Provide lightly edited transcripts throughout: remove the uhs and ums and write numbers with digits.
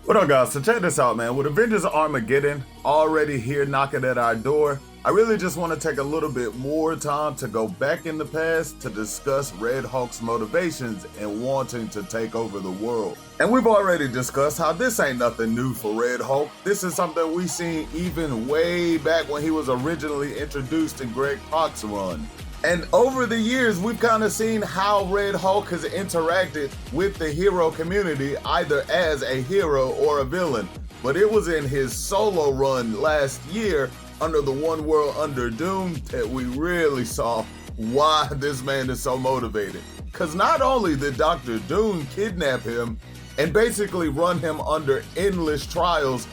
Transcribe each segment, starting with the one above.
What up, guys? So check this out, man. With Avengers Armageddon already here knocking at our door, I really just want to take a little bit more time to go back in the past to discuss Red Hulk's motivations in wanting to take over the world. And we've already discussed how this ain't nothing new for Red Hulk. This is something we seen even way back when he was originally introduced in Greg Pak's run. And over the years, we've kind of seen how Red Hulk has interacted with the hero community, either as a hero or a villain. But it was in his solo run last year under the One World Under Doom that we really saw why this man is so motivated. Because not only did Dr. Doom kidnap him and basically run him under endless trials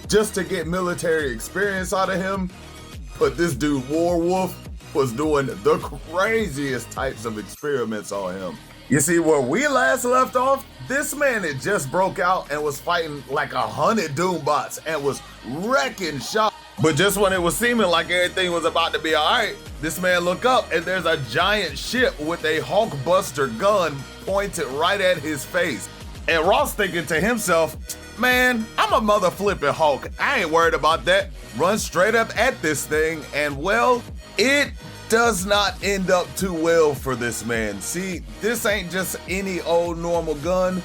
just to get military experience out of him, but this dude Warwolf was doing the craziest types of experiments on him. You see, where we last left off, this man had just broke out and was fighting like 100 Doombots and was wrecking shop. But just when it was seeming like everything was about to be alright, this man looked up and there's a giant ship with a Hulkbuster gun pointed right at his face. And Ross thinking to himself, man, I'm a mother flipping Hulk. I ain't worried about that. Run straight up at this thing and well, it does not end up too well for this man. See, this ain't just any old normal gun.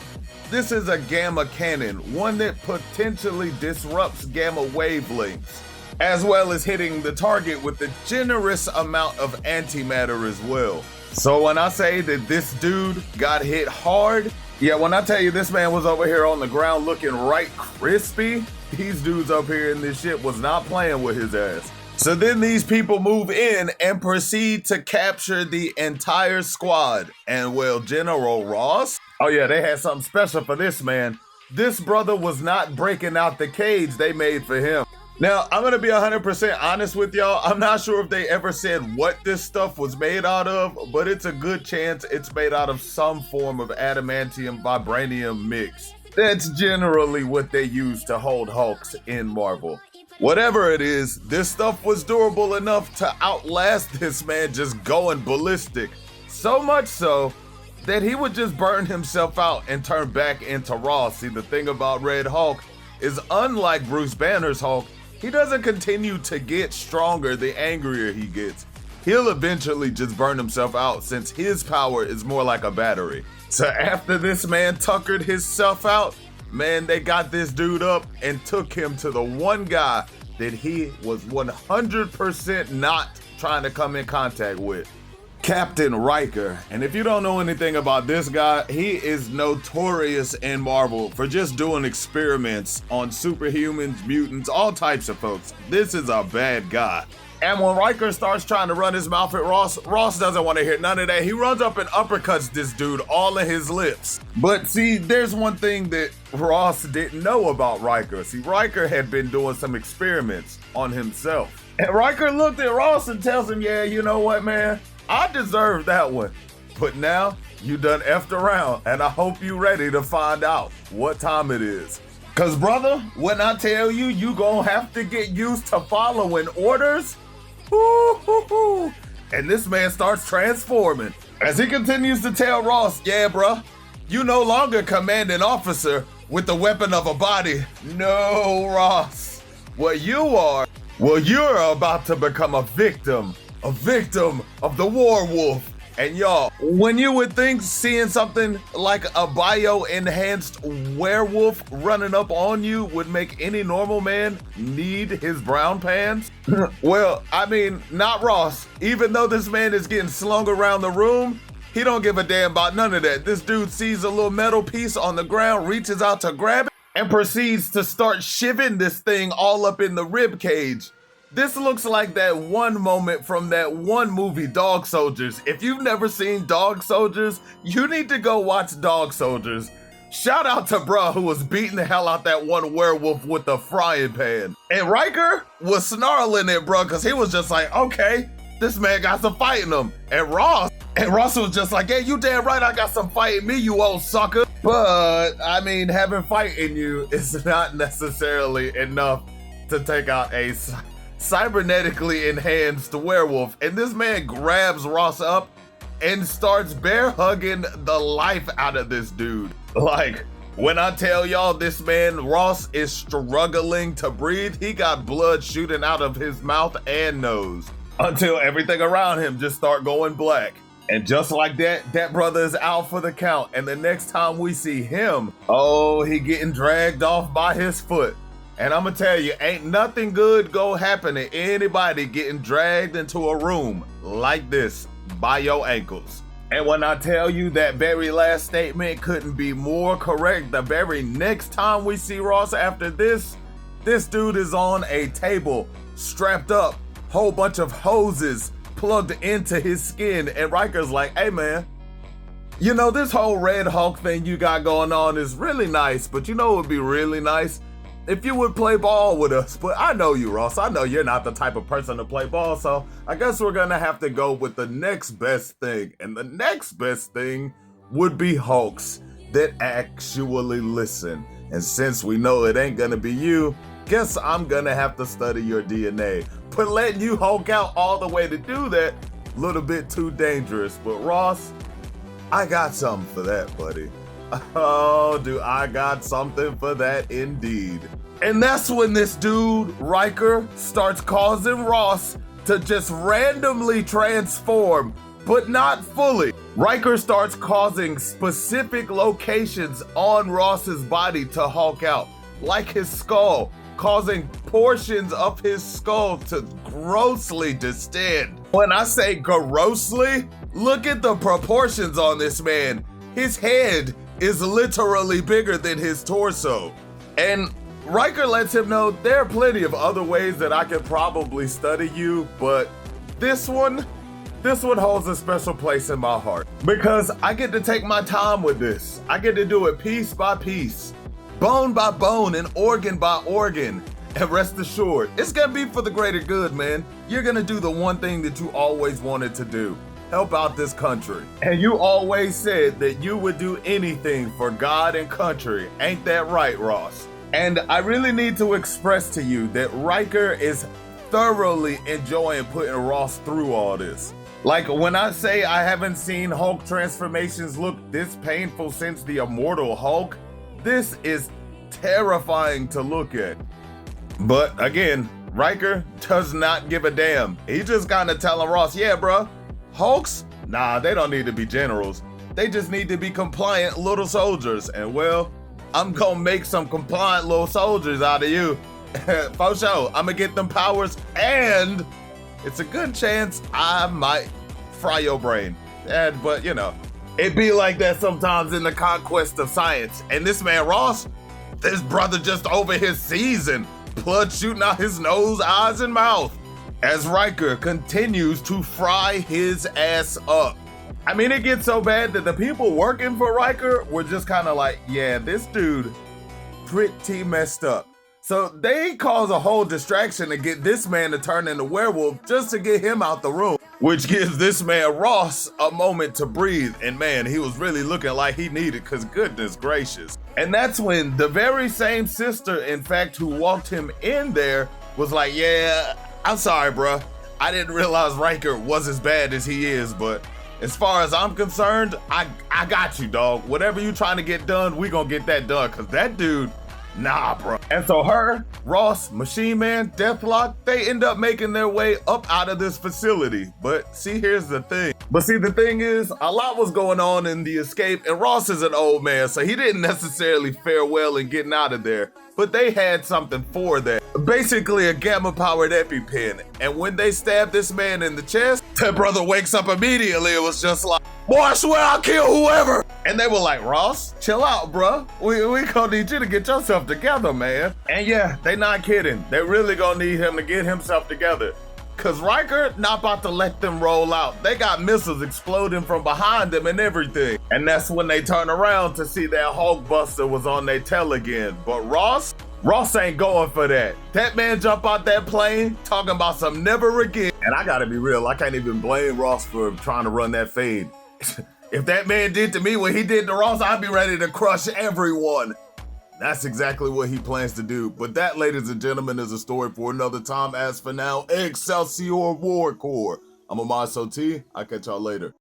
This is a gamma cannon, one that potentially disrupts gamma wavelengths, as well as hitting the target with a generous amount of antimatter as well. So when I say that this dude got hit hard, yeah, when I tell you this man was over here on the ground looking right crispy, these dudes up here in this ship was not playing with his ass. So then these people move in and proceed to capture the entire squad. And well, General Ross, oh yeah, they had something special for this man. This brother was not breaking out the cage they made for him. Now, I'm gonna be 100% honest with y'all. I'm not sure if they ever said what this stuff was made out of, but it's a good chance it's made out of some form of adamantium vibranium mix. That's generally what they use to hold Hulks in Marvel. Whatever it is, this stuff was durable enough to outlast this man just going ballistic. So much so that he would just burn himself out and turn back into Ross. See, the thing about Red Hulk is unlike Bruce Banner's Hulk, he doesn't continue to get stronger the angrier he gets. He'll eventually just burn himself out since his power is more like a battery. So after this man tuckered himself out, man, they got this dude up and took him to the one guy that he was 100% not trying to come in contact with, Captain Ryker. And if you don't know anything about this guy, he is notorious in Marvel for just doing experiments on superhumans, mutants, all types of folks. This is a bad guy. And when Ryker starts trying to run his mouth at Ross, Ross doesn't want to hear none of that. He runs up and uppercuts this dude all in his lips. But see, there's one thing that Ross didn't know about Ryker. See, Ryker had been doing some experiments on himself. And Ryker looked at Ross and tells him, yeah, you know what, man? I deserve that one. But now, you done effed around, and I hope you ready to find out what time it is. Cause brother, when I tell you, you gonna have to get used to following orders. Woo-hoo-hoo. And this man starts transforming as he continues to tell Ross, yeah, bruh, you no longer commanding officer with the weapon of a body. No, Ross. What you are, well, you're about to become a victim of the Warwolf. And y'all, when you would think seeing something like a bio-enhanced werewolf running up on you would make any normal man need his brown pants? Well, I mean, not Ross. Even though this man is getting slung around the room, he don't give a damn about none of that. This dude sees a little metal piece on the ground, reaches out to grab it, and proceeds to start shivving this thing all up in the rib cage. This looks like that one moment from that one movie, Dog Soldiers. If you've never seen Dog Soldiers, you need to go watch Dog Soldiers. Shout out to bruh who was beating the hell out that one werewolf with the frying pan. And Ryker was snarling at bruh because he was just like, okay, this man got some fight in him. And Ross was just like, hey, you damn right I got some fight in me, you old sucker. But, I mean, having fight in you is not necessarily enough to take out a cybernetically enhanced werewolf. And this man grabs Ross up and starts bear hugging the life out of this dude. Like, When I tell y'all this man, Ross, is struggling to breathe, he got blood shooting out of his mouth and nose until everything around him just start going black. And just like that, that brother is out for the count. And the next time we see him, oh, he getting dragged off by his foot. And I'm gonna tell you, ain't nothing good go happen to anybody getting dragged into a room like this by your ankles. And when I tell you that very last statement couldn't be more correct, the very next time we see Ross after this dude is on a table, strapped up, whole bunch of hoses plugged into his skin, and Ryker's like, hey man, you know, this whole Red Hulk thing you got going on is really nice, but you know it would be really nice if you would play ball with us. But I know you, Ross. I know you're not the type of person to play ball, so I guess we're gonna have to go with the next best thing. And the next best thing would be Hulks that actually listen. And since we know it ain't gonna be you, guess I'm gonna have to study your DNA. But letting you Hulk out all the way to do that, a little bit too dangerous. But Ross, I got something for that, buddy. Oh, do I got something for that indeed. And that's when this dude, Ryker, starts causing Ross to just randomly transform, but not fully. Ryker starts causing specific locations on Ross's body to Hulk out, like his skull, causing portions of his skull to grossly distend. When I say grossly, look at the proportions on this man. His head is literally bigger than his torso. And Ryker lets him know there are plenty of other ways that I could probably study you, but this one holds a special place in my heart because I get to take my time with this. I get to do it piece by piece, bone by bone, and organ by organ. And rest assured, it's gonna be for the greater good, man. You're gonna do the one thing that you always wanted to do. Help out this country. And you always said that you would do anything for God and country. Ain't that right, Ross? And I really need to express to you that Ryker is thoroughly enjoying putting Ross through all this. Like when I say I haven't seen Hulk transformations look this painful since the Immortal Hulk, this is terrifying to look at. But again, Ryker does not give a damn. He just kind of telling Ross, yeah, bruh, Hulks? Nah, they don't need to be generals. They just need to be compliant little soldiers. And well, I'm gonna make some compliant little soldiers out of you. For sure, I'm gonna get them powers, and it's a good chance I might fry your brain. But you know, it be like that sometimes in the conquest of science. And this man Ross, this brother just over his season, blood shooting out his nose, eyes, and mouth, as Ryker continues to fry his ass up. I mean, it gets so bad that the people working for Ryker were just kind of like, yeah, this dude pretty messed up. So they cause a whole distraction to get this man to turn into werewolf just to get him out the room, which gives this man Ross a moment to breathe. And man, he was really looking like he needed, because goodness gracious. And that's when the very same sister, in fact, who walked him in there was like, yeah, I'm sorry, bruh. I didn't realize Ryker was as bad as he is, but as far as I'm concerned, I got you, dog. Whatever you trying to get done, we gonna get that done, because that dude, nah, bro. And so her, Ross, Machine Man, Deathlock, they end up making their way up out of this facility. But see, here's the thing. But see, the thing is, a lot was going on in the escape, and Ross is an old man, so he didn't necessarily fare well in getting out of there. But they had something for that. Basically a gamma-powered EpiPen. And when they stabbed this man in the chest, that brother wakes up immediately. It was just like, boy, I swear I'll kill whoever. And they were like, Ross, chill out, bro. We gonna need you to get yourself together, man. And yeah, they not kidding. They really gonna need him to get himself together. Cause Ryker not about to let them roll out. They got missiles exploding from behind them and everything. And that's when they turn around to see that Hulkbuster was on their tail again. But Ross ain't going for that. That man jump out that plane talking about some never again. And I gotta be real, I can't even blame Ross for trying to run that fade. If that man did to me what he did to Ross, I'd be ready to crush everyone. That's exactly what he plans to do. But that, ladies and gentlemen, is a story for another time. As for now, Excelsior War Corps. I'm Amaso T. I'll catch y'all later.